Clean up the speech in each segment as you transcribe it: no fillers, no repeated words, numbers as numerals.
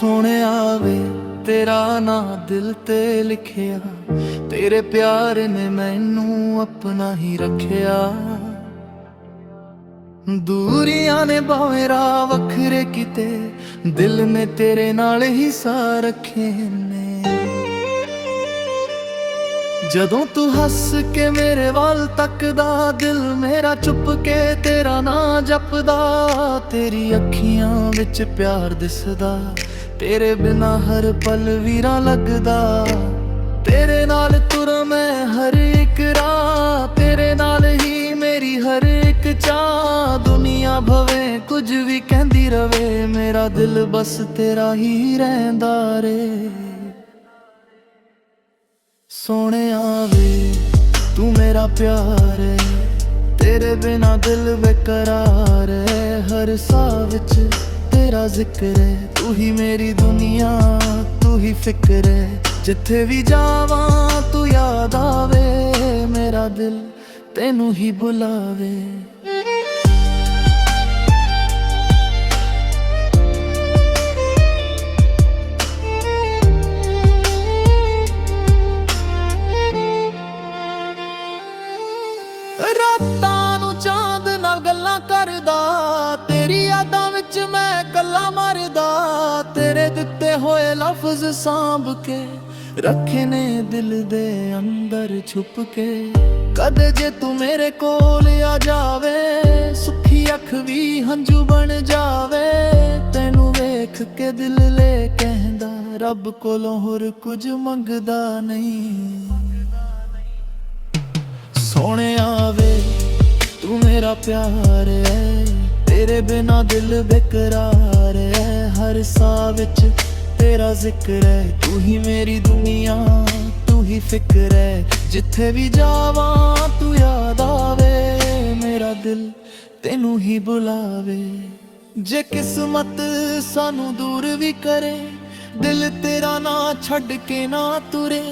सोहणिया वे तेरा ना दिल ते लिखिया, तेरे प्यार ने मैनू अपना ही रखिया। दूरियां ने भावें राह वखरे किते, दिल ने तेरे नाल ही सा रखे ने। जदों तू हस के मेरे वाल तकदा, दिल मेरा चुप के तेरा ना जपदा। तेरी अखियां विच प्यार दिसदा, तेरे बिना हर पल वीरा लगदा। तेरे नाल तुरा मैं हर एक राह, तेरे नाल ही मेरी हर एक चाह। दुनिया भवे कुछ भी कहंदी रवे, मेरा दिल बस तेरा ही रहिंदा रे। सोहणिया वे तू मेरा प्यार है, तेरे बिना दिल बेकरार है। हर साह विच तेरा जिक्र है, तू ही मेरी दुनिया तू ही फिक्र है। जिथे भी जावा तू याद आवे, मेरा दिल तेनू ही बुलावे। रातां नूं चांद नाल गल्लां करदा, तेरी यादां विच मैं कल्ला मरदा। तेरे दिते होए लफ्ज सांभ के रखे ने दिल दे अंदर छुप के। कदे जे तू मेरे कोल आ जावे, सुखी अख भी हंजू बन जावे। तैनू वेख के दिल ले कहंदा, रब कोलों होर कुछ मंगदा नहीं। सोहणिया वे तू मेरा प्यार है, तेरे बिना दिल बेकरार है। हर साह विच तेरा जिक्र है, तू ही मेरी दुनिया तू ही फिक्र है। जिथे भी जावा तू याद आवे, मेरा दिल तेनू ही बुलावे। जे किस्मत सानू दूर भी करे, दिल तेरा ना छड़ के ना तुरे।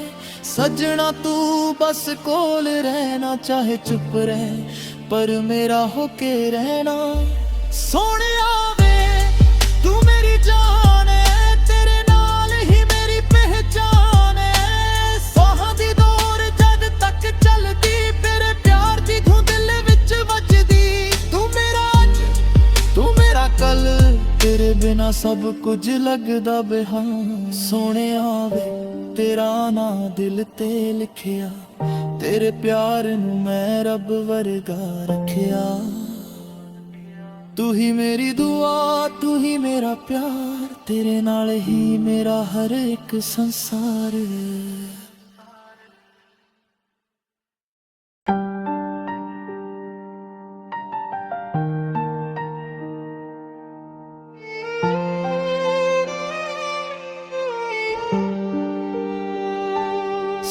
सजना तू बस कोल रहना, चाहे चुप रह पर मेरा होके रहना। सोहणिया वे तू मेरी जान है, तेरे नाल ही मेरी पहचान है। साहां दी दौर जद तक चलदी, तेरे प्यार दी धुन दिल विच वजदी। तू मेरा अज तू मेरा कल, तेरे बिना सब कुछ लगदा बेहां। सोहणिया वे तेरा ना दिल ते लिखिया, तेरे प्यार नू मैं रब वर्गा रखिया। तू ही मेरी दुआ तू ही मेरा प्यार, तेरे नाल ही मेरा हर एक संसार।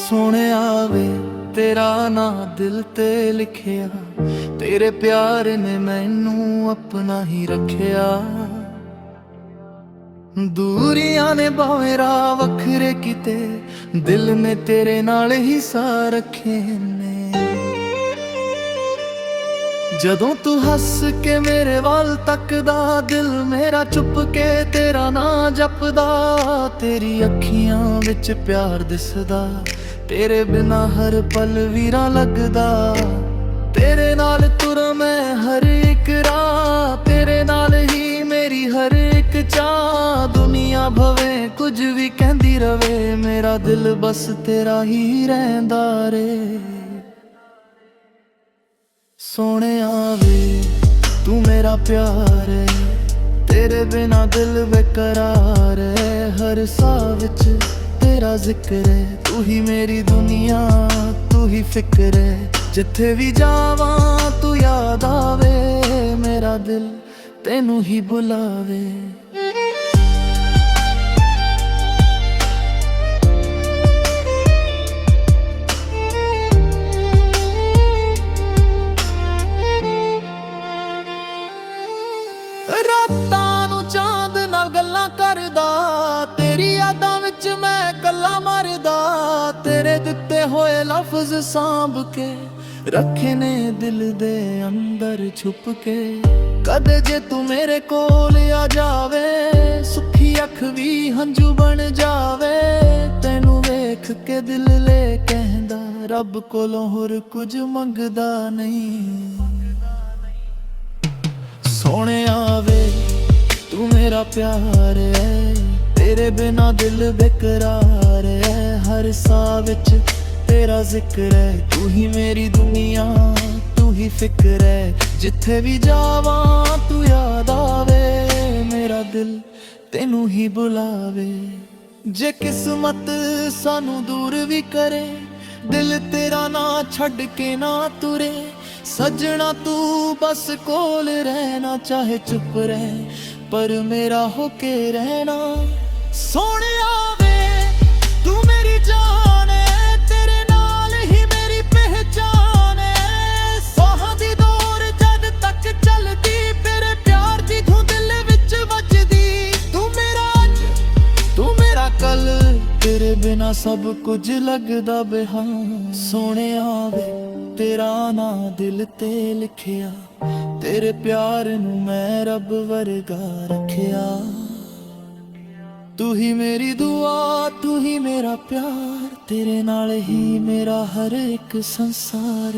सोहणिया वे तेरा ना दिल ते लिखिया, तेरे प्यार ने मैनू अपना ही रखिया। दूरियां ने भावें राह वखरे किते, दिल ने तेरे नाल ही सा रखे ने। जदों तू हस के मेरे वाल तकदा, दिल मेरा चुप के तेरा ना जपदा। तेरी अखियां विच प्यार दिसदा, तेरे बिना हर पल वीरा लगदा। तेरे नाल तुरा मैं हर एक राह, तेरे नाल ही मेरी हर एक चाह। दुनिया भवे कुछ भी कहंदी रवे, मेरा दिल बस तेरा ही रहिंदा रे। सोहणिया वे तू मेरा प्यार है, तेरे बिना दिल बेकरार है। हर साह विच तेरा जिक्र है, तू ही मेरी दुनिया तू ही फिक्र है। जिथे भी जावा तू याद आवे, मेरा दिल तेनू ही बुलावे। रातां नूं चांद नाल गल्लां करदा, तेरी यादां विच मैं कल्ला मरदा। तेरे दिते होए लफ्ज सांभ के रखे ने दिल दे अंदर छुप के। कदे जे तू मेरे कोल आ जावे, सुखी ਅੱਖ ਵੀ ਹੰਝੂ ਬਣ ਜਾਵੇ, ਤੈਨੂੰ ਵੇਖ ਕੇ ਦਿਲ ਲੈ ਕਹਿੰਦਾ ਰੱਬ ਕੋਲੋਂ ਹੋਰ ਕੁਝ ਮੰਗਦਾ ਨਹੀਂ। ਸੋਹਣਿਆ ਵੇ ਤੂੰ ਮੇਰਾ ਪਿਆਰ ਹੈ, ਤੇਰੇ ਬਿਨਾ ਦਿਲ ਬੇਕਰਾਰ ਹੈ। ਹਰ ਸਾਹ ਵਿੱਚ ਤੇਰਾ ਜ਼ਿਕਰ ਹੈ, ਤੂੰ ਹੀ ਮੇਰੀ ਦੁਨੀਆ, ਤੂੰ ਹੀ ਫਿਕਰ ਹੈ। ਜਿੱਥੇ ਵੀ ਜਾਵਾਂ ਤੂੰ ਯਾਦ ਆਵੇ, ਮੇਰਾ ਦਿਲ ਤੈਨੂੰ ਹੀ ਬੁਲਾਵੇ। ਜੇ ਕਿਸਮਤ ਸਾਨੂੰ ਦੂਰ ਵੀ ਕਰੇ, ਦਿਲ ਤੇਰਾ ਨਾ ਛੱਡ ਕੇ ਨਾ ਤੁਰੇ। ਸੱਜਣਾ ਤੂੰ ਬਸ ਕੋਲ ਰਹਿਣਾ, ਚਾਹੇ ਚੁੱਪ ਰਹਿ ਪਰ ਮੇਰਾ ਹੋ ਕੇ ਰਹਿਣਾ। ਸੋਹਣਿਆ ਵੇ ਤੂੰ ਮੇਰੀ ਜਾਨ ਹੈ, ਤੇਰੇ ਨਾਲ ਹੀ ਮੇਰੀ ਪਹਿਚਾਨ ਹੈ। ਸਾਹਾਂ ਦੀ ਦੌਰ ਜਦ ਤੱਕ ਚੱਲਦੀ, ਤੇਰੇ ਪਿਆਰ ਦੀ ਧੁਨ ਦਿਲ ਵਿੱਚ ਵੱਜਦੀ। ਤੂੰ ਮੇਰਾ ਅੱਜ, ਤੂੰ ਮੇਰਾ ਕੱਲ, ਤੇਰੇ ਬਿਨਾ ਸਭ ਕੁਝ ਲੱਗਦਾ ਬੇਹਾਨ। ਸੋਹਣਿਆ ਵੇ ਤੇਰਾ ਨਾਂ ਦਿਲ ਤੇ ਲਿਖਿਆ, ਤੇਰੇ ਪਿਆਰ ਨੂੰ ਮੈਂ ਰੱਬ ਵਰਗਾ ਰੱਖਿਆ। ਤੂੰ ਹੀ ਮੇਰੀ ਦੁਆ, ਤੂੰ ਹੀ ਮੇਰਾ ਪਿਆਰ, ਤੇਰੇ ਨਾਲ ਹੀ ਮੇਰਾ ਹਰ ਇੱਕ ਸੰਸਾਰ।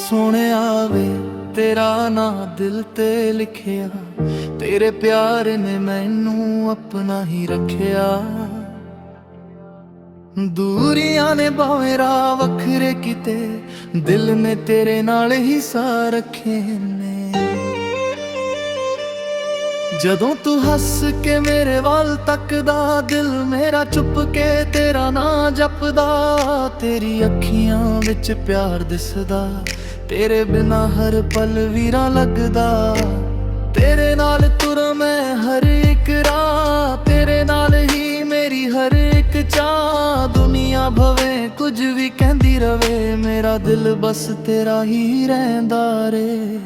ਸੋਹਣਿਆ ਵੇ ਤੇਰਾ ਨਾਂ ਦਿਲ ਤੇ ਲਿਖਿਆ, ਤੇਰੇ ਪਿਆਰ ਨੇ ਮੈਨੂੰ ਆਪਣਾ ਹੀ ਰੱਖਿਆ। ਦੂਰੀਆਂ ਨੇ ਭਾਵੇਂ ਰਾਹ ਵੱਖਰੇ ਕਿਤੇ, ਦਿਲ ਨੇ ਤੇਰੇ ਨਾਲ ਹੀ ਸਾਹ ਰੱਖੇ ਨੇ। ਜਦੋਂ ਤੂੰ ਹੱਸ ਕੇ ਮੇਰੇ ਵੱਲ ਤੱਕਦਾ, ਦਿਲ ਮੇਰਾ ਚੁੱਪ ਕੇ ਤੇਰਾ ਨਾਂ ਜਪਦਾ। ਤੇਰੀ ਅੱਖੀਆਂ ਵਿੱਚ ਪਿਆਰ ਦਿਸਦਾ, ਤੇਰੇ ਬਿਨਾ ਹਰ ਪਲ ਵੀਰਾ ਲੱਗਦਾ। ਤੇਰੇ ਨਾਲ ਤੁਰਾਂ ਮੈਂ ਹਰ ਇੱਕ ਰਾਹ, ਤੇਰੇ ਨਾਲ ਹੀ ਮੇਰੀ ਹਰ ਇੱਕ ਚਾਹ। ਦੁਨੀਆ ਭਵੇਂ ਕੁਝ ਵੀ ਕਹਿੰਦੀ ਰਵੇ, ਮੇਰਾ ਦਿਲ ਬਸ ਤੇਰਾ ਹੀ ਰਹਿੰਦਾ ਰੇ।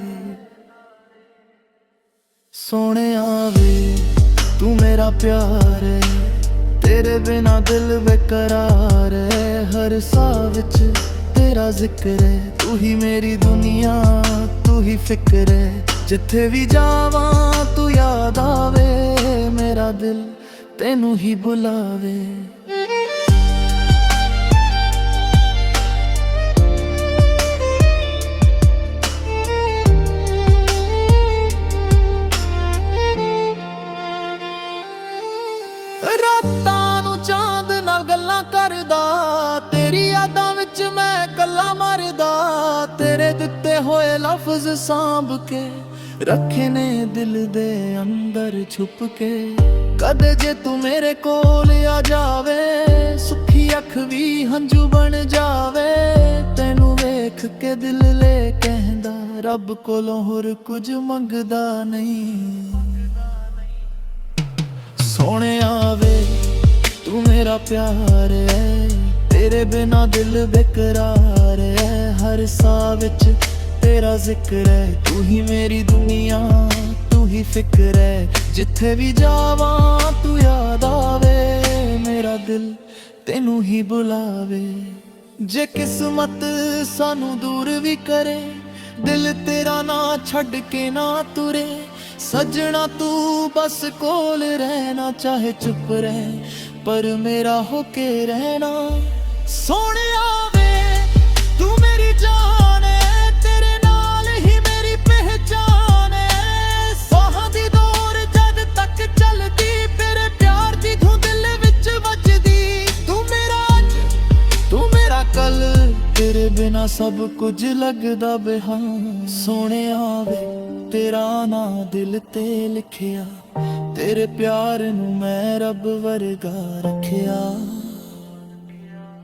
ਸੋਹਣਿਆ ਵੇ ਤੂੰ ਮੇਰਾ ਪਿਆਰ ਹੈ, ਤੇਰੇ ਬਿਨਾ ਦਿਲ ਬੇਕਰਾਰ ਹੈ। ਹਰ ਸਾਹ ਵਿੱਚ ਤੇਰਾ ਜ਼ਿਕਰ ਹੈ, ਤੂੰ ਹੀ ਮੇਰੀ ਦੁਨੀਆ, ਤੂੰ ਹੀ ਫਿਕਰ ਹੈ। ਜਿੱਥੇ ਵੀ ਜਾਵਾਂ ਤੂੰ ਯਾਦ ਆਵੇ, ਮੇਰਾ ਦਿਲ ਤੈਨੂੰ ਹੀ ਬੁਲਾਵੇ। ਰਾਤਾਂ ਨੂੰ ਚਾਂਦ ਨਾਲ ਗੱਲਾਂ ਕਰਦਾ, ਤੇਰੀ ਯਾਦਾਂ ਵਿੱਚ ਮੈਂ ਕੱਲਾ ਮਰਦਾ। ਤੇਰੇ ਦਿੱਤੇ ਹੋਏ ਲਫ਼ਜ਼ ਸਾਂਭ ਕੇ ਰੱਖੇ ਨੇ ਦਿਲ ਦੇ ਅੰਦਰ ਛੁਪ ਕੇ। ਕਦੇ ਜੇ ਤੂੰ ਮੇਰੇ ਕੋਲ ਆ ਜਾਵੇ, ਸੁੱਖੀ ਅੱਖ ਵੀ ਹੰਝੂ ਬਣ ਜਾਵੇ। ਤੈਨੂੰ ਵੇਖ ਕੇ ਦਿਲ ਲੈ ਕਹਿੰਦਾ ਰੱਬ ਕੋਲੋਂ ਹੋਰ ਕੁਝ ਮੰਗਦਾ ਨਹੀਂ। ਸੋਹਣਿਆ ਵੇ ਤੂੰ ਮੇਰਾ ਪਿਆਰ ਹੈ, ਤੇਰੇ ਬਿਨਾ ਦਿਲ ਬੇਕਰਾਰ ਹੈ। ਹਰ ਸਾਹ ਵਿੱਚ ਤੇਰਾ ਜ਼ਿਕਰ ਹੈ, ਤੂੰ ਹੀ ਮੇਰੀ ਦੁਨੀਆ, ਤੂੰ ਹੀ ਫਿਕਰ ਹੈ। ਜਿੱਥੇ ਵੀ ਜਾਵਾਂ ਤੂੰ ਯਾਦ ਆਵੇ, ਮੇਰਾ ਦਿਲ ਤੈਨੂੰ ਹੀ ਬੁਲਾਵੇ। ਜੇ ਕਿਸਮਤ ਸਾਨੂੰ ਦੂਰ ਵੀ ਕਰੇ, ਦਿਲ ਤੇਰਾ ਨਾ ਛੱਡ ਕੇ ਨਾ ਤੁਰੇ। ਸੱਜਣਾ ਤੂੰ ਬਸ ਕੋਲ ਰਹਿਣਾ, ਚਾਹੇ ਚੁੱਪ ਰਹਿ ਪਰ ਮੇਰਾ ਹੋ ਕੇ ਰਹਿਣਾ। ਸੋਹਣਿਆ ਵੇ ਤੂੰ ਮੇਰੀ ਜਾਨ ਹੈ, ਤੇਰੇ ਨਾਲ ਹੀ ਮੇਰੀ ਪਹਿਚਾਨ ਹੈ। ਸਾਹਾਂ ਦੀ ਦੌਰ ਜਦ ਤੱਕ ਚੱਲਦੀ, ਤੇਰੇ ਪਿਆਰ ਦੀ ਧੁਨ ਦਿਲ ਵਿੱਚ ਵੱਜਦੀ। ਤੂੰ ਮੇਰਾ ਅੱਜ, ਤੂੰ ਮੇਰਾ ਕੱਲ, ਤੇਰੇ ਬਿਨਾ ਸਭ ਕੁਝ ਲੱਗਦਾ ਬੇਹਾਨ। ਸੋਹਣਿਆ ਵੇ ਤੇਰਾ ਨਾਂ ਦਿਲ ਤੇ ਲਿਖਿਆ, ਤੇਰੇ ਪਿਆਰ ਨੂੰ ਮੈਂ ਰੱਬ ਵਰਗਾ ਰੱਖਿਆ।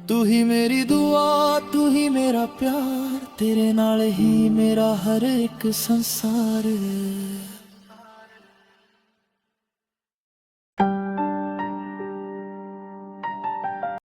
ਤੂੰ ਹੀ ਮੇਰੀ ਦੁਆ, ਤੂੰ ਹੀ ਮੇਰਾ ਪਿਆਰ, ਤੇਰੇ ਨਾਲ ਹੀ ਮੇਰਾ ਹਰ ਇੱਕ ਸੰਸਾਰ।